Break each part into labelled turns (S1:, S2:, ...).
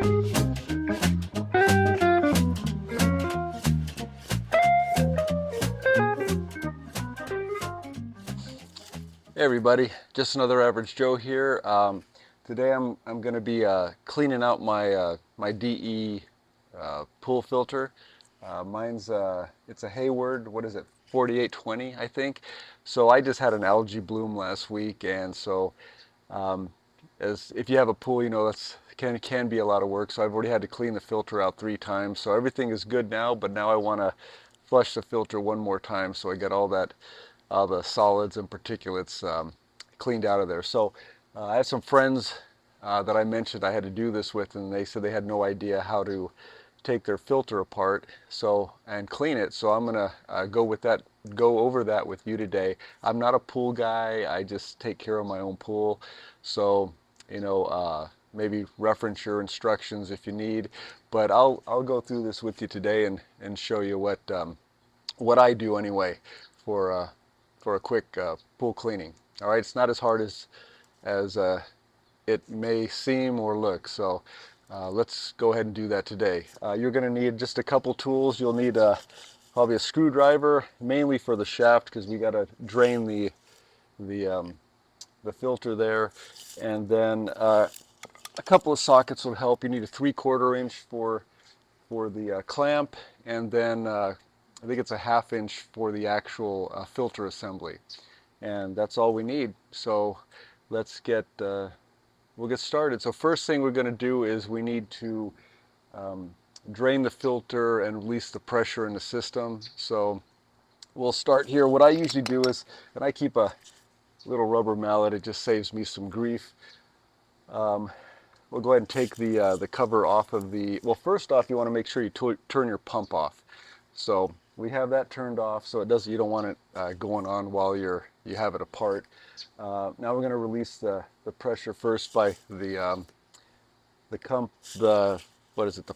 S1: Hey everybody, just another average Joe here. Today I'm going to be cleaning out my DE pool filter. Mine's it's a Hayward. What is it? 4820, I think. So I just had an algae bloom last week, and so as if you have a pool, you know that's can be a lot of work. So I've already had to clean the filter out 3 times. So everything is good now, but now I want to flush the filter one more time so I get all the solids and particulates cleaned out of there. So I have some friends that I mentioned I had to do this with, and they said they had no idea how to take their filter apart and clean it. So I'm gonna go over that with you today. I'm not a pool guy. I just take care of my own pool. So maybe reference your instructions if you need, but I'll go through this with you today and show you what I do anyway for a quick pool cleaning. All right, it's not as hard as it may seem or look. So let's go ahead and do that today. You're going to need just a couple tools. You'll need probably a screwdriver, mainly for the shaft, because we got to drain the filter there, and then a couple of sockets will help. You need a 3/4 inch for the clamp, and then I think it's a 1/2 inch for the actual filter assembly, and that's all we need. So let's we'll get started. So first thing we're going to do is we need to drain the filter and release the pressure in the system. So we'll start here. What I usually do is, and I keep a little rubber mallet, it just saves me some grief. We'll go ahead and take the cover off of well, first off, you want to make sure you turn your pump off. So we have that turned off, so you don't want it going on while you have it apart. Now we're going to release the pressure first by the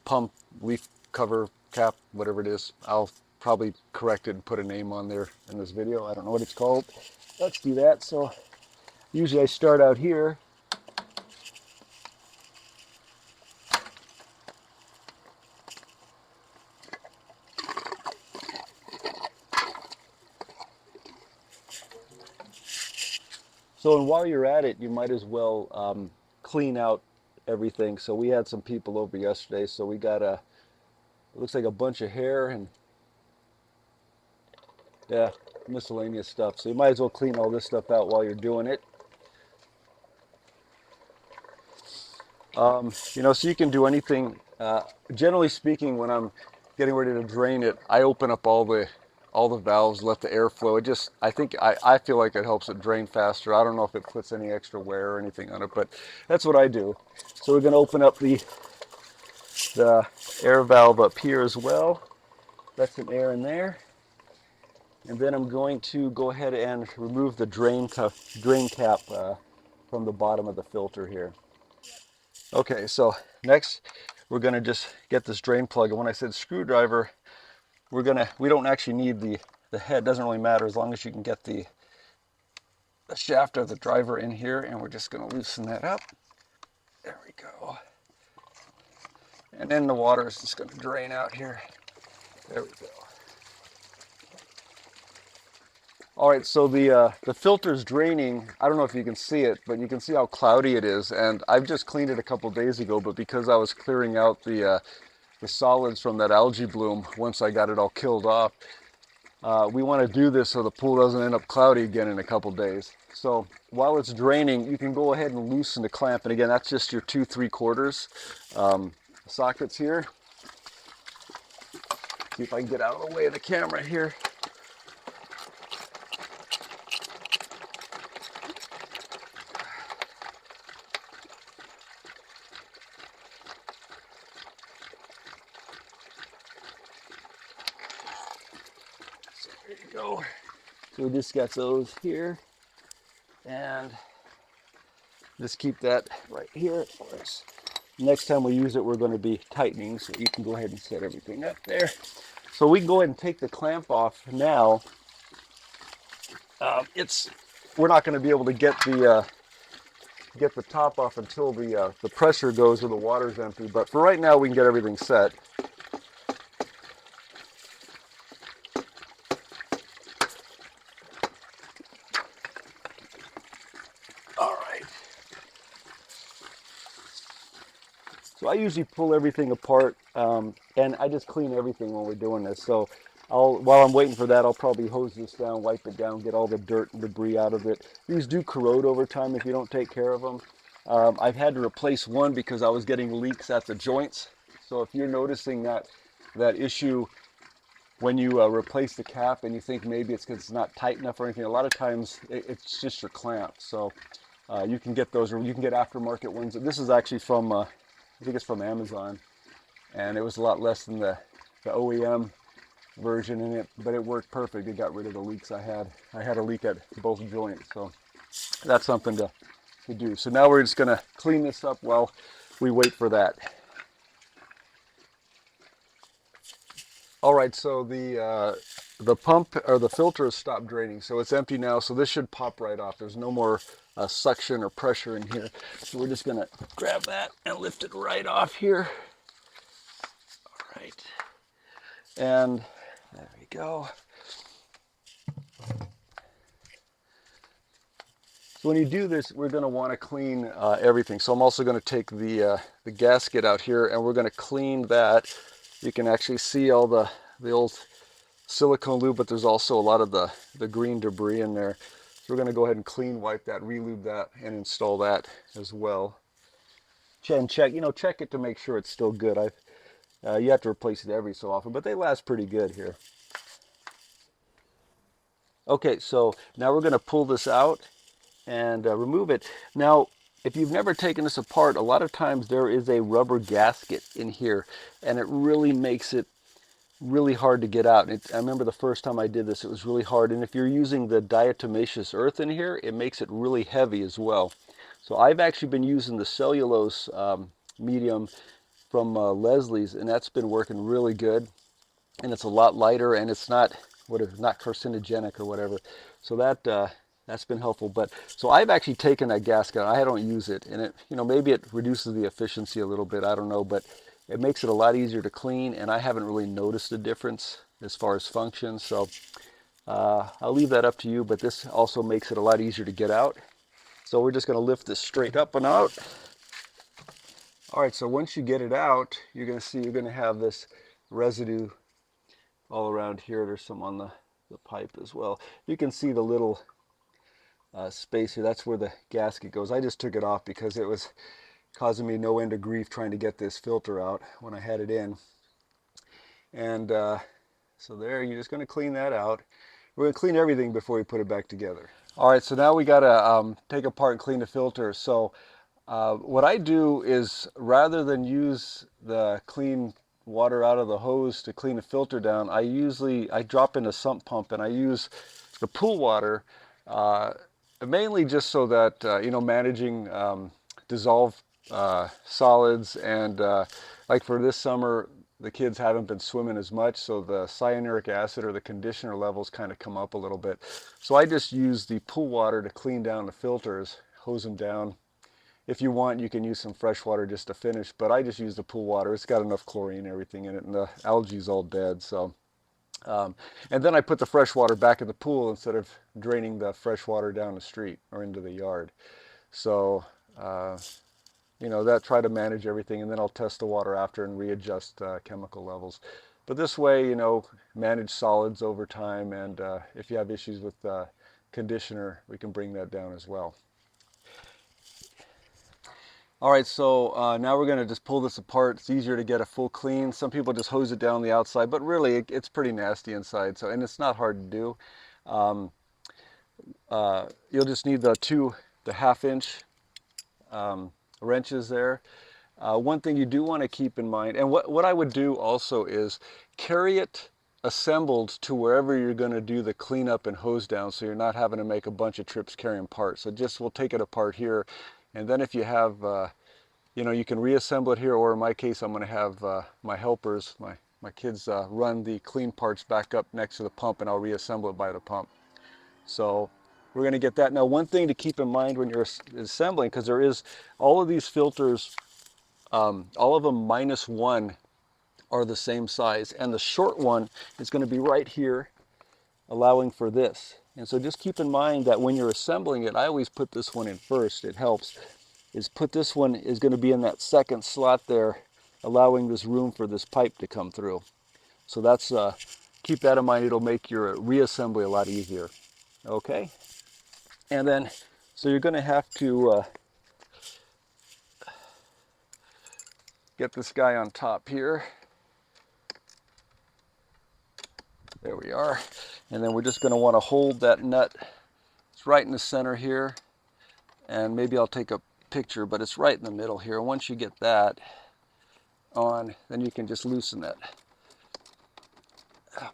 S1: pump leaf cover cap, whatever it is. I'll probably correct it and put a name on there in this video. I don't know what it's called. Let's do that. So usually I start out here. So, and while you're at it, you might as well clean out everything. So we had some people over yesterday, so we got it looks like a bunch of hair and yeah, miscellaneous stuff. So you might as well clean all this stuff out while you're doing it. So you can do anything. Generally speaking, when I'm getting ready to drain it, I open up all the valves, let the air flow. I feel like it helps it drain faster. I don't know if it puts any extra wear or anything on it, but that's what I do. So we're going to open up the air valve up here as well. Let some air in there. And then I'm going to go ahead and remove the drain cap from the bottom of the filter here. Okay, so next we're going to just get this drain plug. And when I said screwdriver, we don't actually need the head. It doesn't really matter as long as you can get the shaft of the driver in here, and we're just going to loosen that up. There we go. And then the water is just going to drain out here. There we go. All right, so the filter's draining. I don't know if you can see it, but you can see how cloudy it is. And I've just cleaned it a couple days ago, but because I was clearing out the solids from that algae bloom once I got it all killed off, we want to do this so the pool doesn't end up cloudy again in a couple days. So while it's draining, you can go ahead and loosen the clamp. And again, that's just your 2 3/4 sockets here. See if I can get out of the way of the camera here. So there you go. So we just got those here, and just keep that right here. Next time we use it, we're going to be tightening, so you can go ahead and set everything up there. So we can go ahead and take the clamp off now. We're not going to be able to get the get the top off until the pressure goes or the water's empty. But for right now, we can get everything set. All right. So I usually pull everything apart, and I just clean everything when we're doing this. So while I'm waiting for that, I'll probably hose this down, wipe it down, get all the dirt and debris out of it. These do corrode over time if you don't take care of them. I've had to replace one because I was getting leaks at the joints. So if you're noticing that issue when you replace the cap and you think maybe it's because it's not tight enough or anything, a lot of times it's just your clamp. So you can get those, or you can get aftermarket ones. This is actually from, I think it's from Amazon, and it was a lot less than the OEM version in it, but it worked perfect. It got rid of the leaks I had. I had a leak at both joints, so that's something to do. So now we're just going to clean this up while we wait for that. All right, so the pump or the filter has stopped draining, so it's empty now. So this should pop right off. There's no more suction or pressure in here. So we're just gonna grab that and lift it right off here. All right, and there we go. So when you do this, we're going to want to clean everything. So I'm also going to take the gasket out here, and we're going to clean that. You can actually see all the old silicone lube, but there's also a lot of the green debris in there. So we're going to go ahead and clean wipe that, re-lube that, and install that as well. And check it to make sure it's still good. You have to replace it every so often, but they last pretty good here. Okay, so now we're going to pull this out and remove it. Now, if you've never taken this apart, a lot of times there is a rubber gasket in here, and it really makes it really hard to get out. I remember the first time I did this, it was really hard. And if you're using the diatomaceous earth in here, it makes it really heavy as well. So I've actually been using the cellulose medium from Leslie's, and that's been working really good. And it's a lot lighter, and it's not carcinogenic or whatever. So that's been helpful. But so I've actually taken that gasket. I don't use it, and it maybe it reduces the efficiency a little bit. I don't know, but it makes it a lot easier to clean, and I haven't really noticed a difference as far as function. So I'll leave that up to you, but this also makes it a lot easier to get out. So we're just going to lift this straight up and out. All right, so once you get it out, you're going to see you're going to have this residue all around here. There's some on the pipe as well. You can see the little space here. That's where the gasket goes. I just took it off because it was causing me no end of grief trying to get this filter out when I had it in. And so there, you're just going to clean that out. We're going to clean everything before we put it back together. All right, so now we got to take apart and clean the filter. So what I do is, rather than use the clean water out of the hose to clean the filter down, I drop in a sump pump, and I use the pool water mainly just so that managing dissolved solids, and like for this summer, the kids haven't been swimming as much, so the cyanuric acid or the conditioner levels kind of come up a little bit. So I just use the pool water to clean down the filters, hose them down. If you want, you can use some fresh water just to finish, but I just use the pool water. It's got enough chlorine and everything in it, and the algae's all dead. So, and then I put the fresh water back in the pool instead of draining the fresh water down the street or into the yard. So, that try to manage everything, and then I'll test the water after and readjust chemical levels. But this way, manage solids over time, and if you have issues with conditioner, we can bring that down as well. All right, so now we're going to just pull this apart. It's easier to get a full clean. Some people just hose it down the outside, but really it's pretty nasty inside. So, and it's not hard to do. You'll just need the 1/2 inch wrenches there. One thing you do want to keep in mind, and what I would do also is carry it assembled to wherever you're going to do the cleanup and hose down, so you're not having to make a bunch of trips carrying parts. So we'll take it apart here, and then if you have you can reassemble it here, or in my case, I'm going to have my helpers, my kids run the clean parts back up next to the pump, and I'll reassemble it by the pump. So we're going to get that. Now, one thing to keep in mind when you're assembling, because there is all of these filters, all of them -1 are the same size, and the short one is going to be right here, allowing for this. And so just keep in mind that when you're assembling it, I always put this one in first. It helps. Put this one is going to be in that second slot there, allowing this room for this pipe to come through. So that's keep that in mind. It'll make your reassembly a lot easier. Okay, and then so you're going to have to get this guy on top here. There we are. And then we're just going to want to hold that nut. It's right in the center here, and maybe I'll take a picture, but it's right in the middle here. Once you get that on, then you can just loosen it up.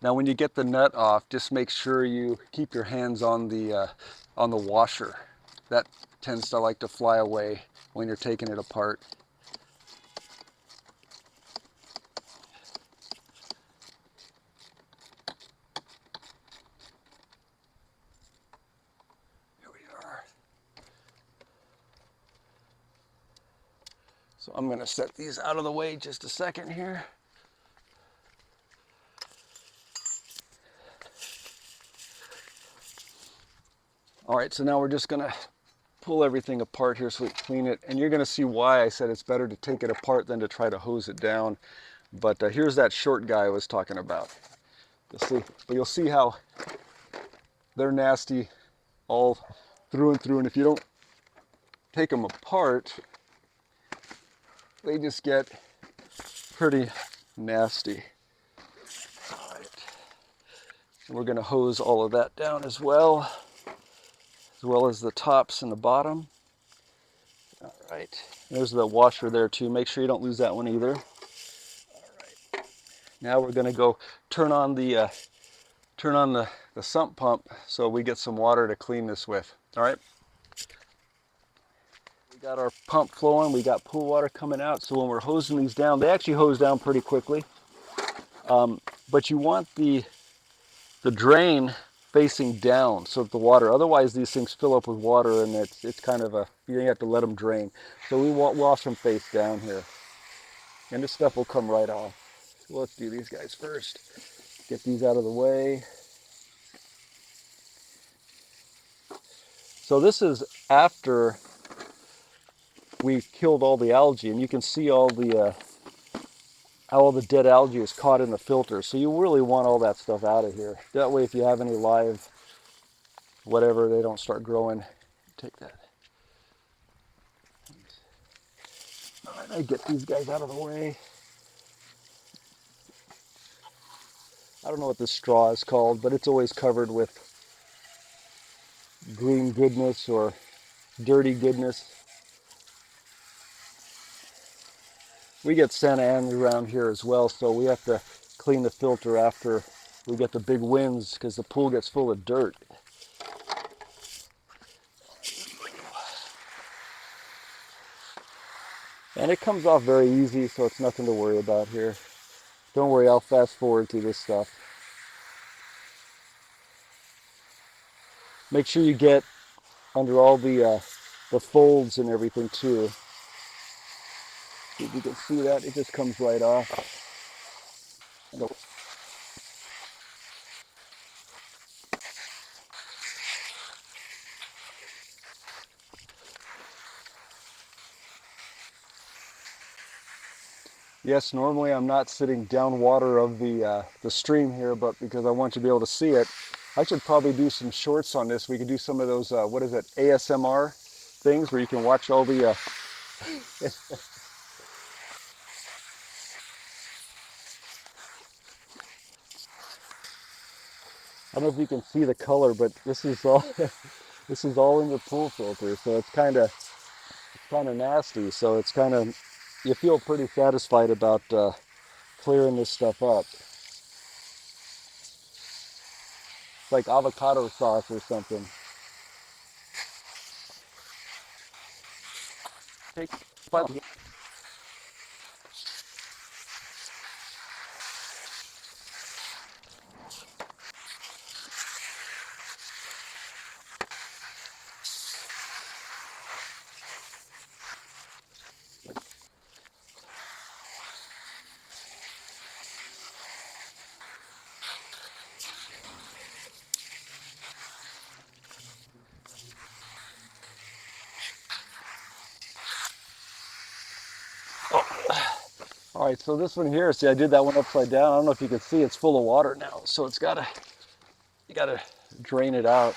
S1: Now when you get the nut off, just make sure you keep your hands on the washer. That tends to like to fly away when you're taking it apart. Here we are. So I'm going to set these out of the way just a second here. All right, so now we're just going to pull everything apart here so we clean it. And you're going to see why I said it's better to take it apart than to try to hose it down. But here's that short guy I was talking about. You'll see how they're nasty all through and through. And if you don't take them apart, they just get pretty nasty. All right. And we're going to hose all of that down as well as the tops and the bottom. All right. There's the washer there too. Make sure you don't lose that one either. All right. Now we're going to go turn on the sump pump so we get some water to clean this with. All right. We got our pump flowing. We got pool water coming out. So when we're hosing these down, they actually hose down pretty quickly. But you want the drain facing down so that the water, otherwise these things fill up with water and it's kind of you have to let them drain. So we wash them face down here. And this stuff will come right off. So let's do these guys first. Get these out of the way. So this is after we killed all the algae, and you can see all the how all the dead algae is caught in the filter. So you really want all that stuff out of here. That way if you have any live whatever, they don't start growing. Take that. All right, I get these guys out of the way. I don't know what this straw is called, but it's always covered with green goodness or dirty goodness. We get Santa Ana around here as well, so we have to clean the filter after we get the big winds because the pool gets full of dirt. And it comes off very easy, so it's nothing to worry about here. Don't worry, I'll fast forward through this stuff. Make sure you get under all the folds and everything too. If you can see that, it just comes right off. Yes, normally I'm not sitting downwater of the stream here, but because I want you to be able to see it, I should probably do some shorts on this. We could do some of those, what is it, ASMR things where you can watch all the... I don't know if you can see the color, but this is all this is all in the pool filter, so it's kind of nasty. So it's kind of, you feel pretty satisfied about clearing this stuff up. It's like avocado sauce or something. All right, so this one here, see, I did that one upside down. I don't know if you can see, it's full of water now, so you gotta drain it out.